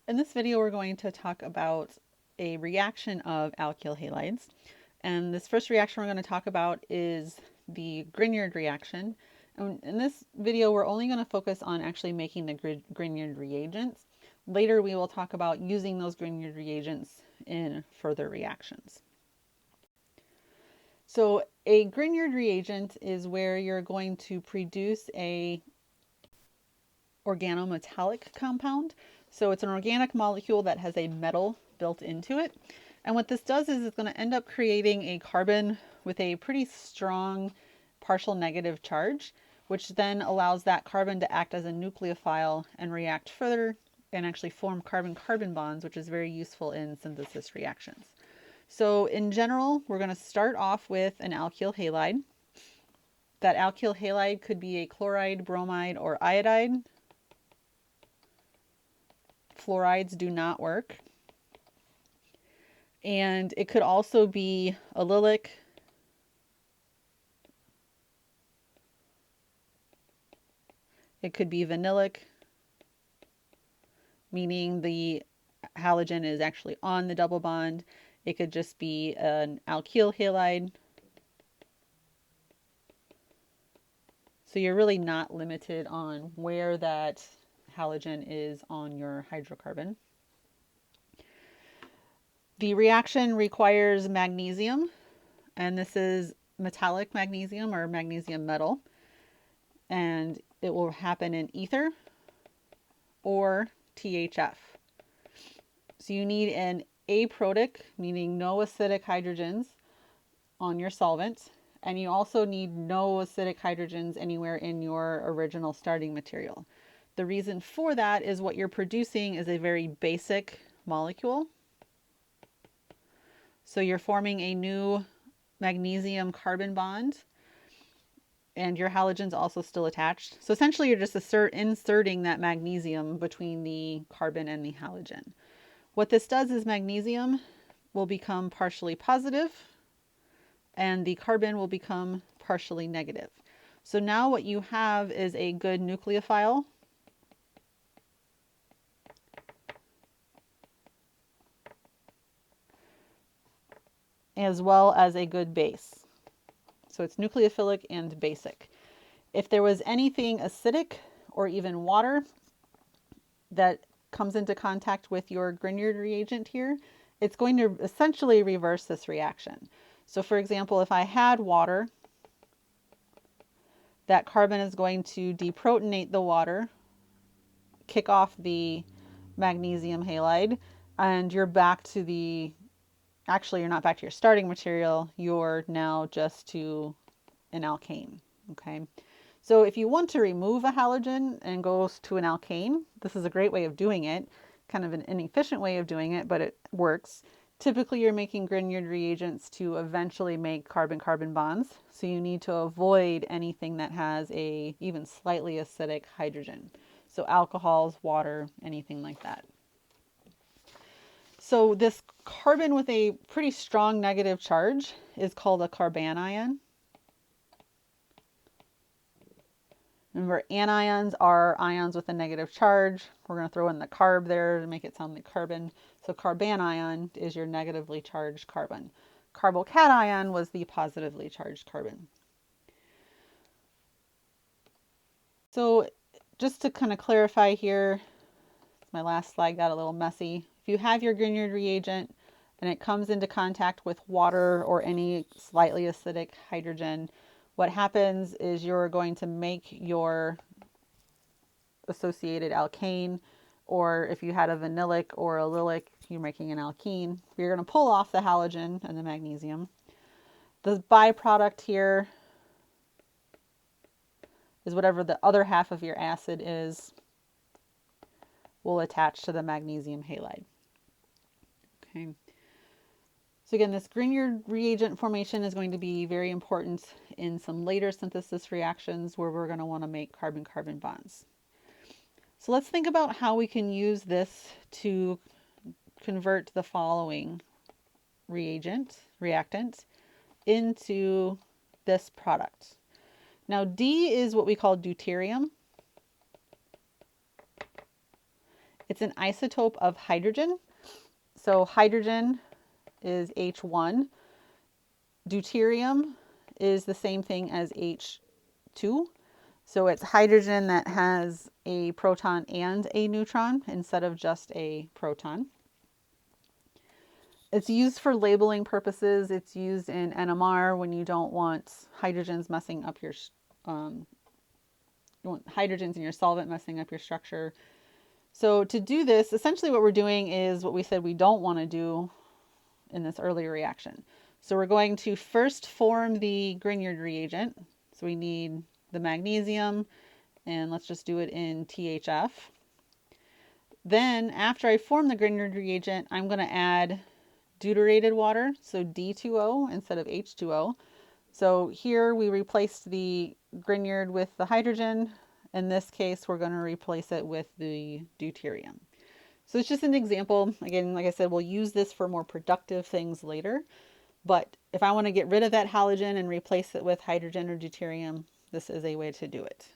In this video, we're going to talk about a reaction of alkyl halides. And this first reaction we're going to talk about is the Grignard reaction. And in this video, we're only going to focus on actually making the Grignard reagents. Later, we will talk about using those Grignard reagents in further reactions. So a Grignard reagent is where you're going to produce a organometallic compound. So it's an organic molecule that has a metal built into it. And what this does is it's going to end up creating a carbon with a pretty strong partial negative charge, which then allows that carbon to act as a nucleophile and react further and actually form carbon-carbon bonds, which is very useful in synthesis reactions. So in general, we're going to start off with an alkyl halide. That alkyl halide could be a chloride, bromide, or iodide. Fluorides do not work. And it could also be allylic, it could be vinylic, meaning the halogen is actually on the double bond. It could just be an alkyl halide. So you're really not limited on where that halogen is on your hydrocarbon. The reaction requires magnesium, and this is metallic magnesium or magnesium metal, and it will happen in ether or THF. So you need an aprotic, meaning no acidic hydrogens on your solvent, and you also need no acidic hydrogens anywhere in your original starting material. The reason for that is what you're producing is a very basic molecule. So you're forming a new magnesium carbon bond, and your halogen's also still attached. So essentially you're just inserting that magnesium between the carbon and the halogen. What this does is magnesium will become partially positive and the carbon will become partially negative. So now what you have is a good nucleophile as well as a good base. So it's nucleophilic and basic. If there was anything acidic or even water that comes into contact with your Grignard reagent here, it's going to essentially reverse this reaction. So for example, if I had water, that carbon is going to deprotonate the water, kick off the magnesium halide, and you're back to the actually, you're not back to your starting material, you're now just to an alkane, okay? So if you want to remove a halogen and goes to an alkane, this is a great way of doing it, kind of an inefficient way of doing it, but it works. Typically, you're making Grignard reagents to eventually make carbon-carbon bonds, so you need to avoid anything that has a even slightly acidic hydrogen. So alcohols, water, anything like that. So this carbon with a pretty strong negative charge is called a carbanion. Remember, anions are ions with a negative charge. We're going to throw in the carb there to make it sound like carbon. So carbanion is your negatively charged carbon. Carbocation was the positively charged carbon. So just to kind of clarify here, my last slide got a little messy. If you have your Grignard reagent and it comes into contact with water or any slightly acidic hydrogen, what happens is you're going to make your associated alkane, or if you had a vinylic or allylic, you're making an alkene. You're going to pull off the halogen and the magnesium. The byproduct here is whatever the other half of your acid is will attach to the magnesium halide. Okay. So again, this Grignard reagent formation is going to be very important in some later synthesis reactions where we're going to want to make carbon-carbon bonds. So let's think about how we can use this to convert the following reactant into this product. Now D is what we call deuterium. It's an isotope of hydrogen. So hydrogen is H1. Deuterium is the same thing as H2. So it's hydrogen that has a proton and a neutron instead of just a proton. It's used for labeling purposes. It's used in NMR when you don't want hydrogens messing up your you want hydrogens in your solvent messing up your structure. So to do this, essentially what we're doing is what we said we don't want to do in this earlier reaction. So we're going to first form the Grignard reagent. So we need the magnesium, and let's just do it in THF. Then after I form the Grignard reagent, I'm going to add deuterated water, so D2O instead of H2O. So here we replaced the Grignard with the hydrogen. In this case, we're going to replace it with the deuterium. So it's just an example. Again, like I said, we'll use this for more productive things later. But if I want to get rid of that halogen and replace it with hydrogen or deuterium, this is a way to do it.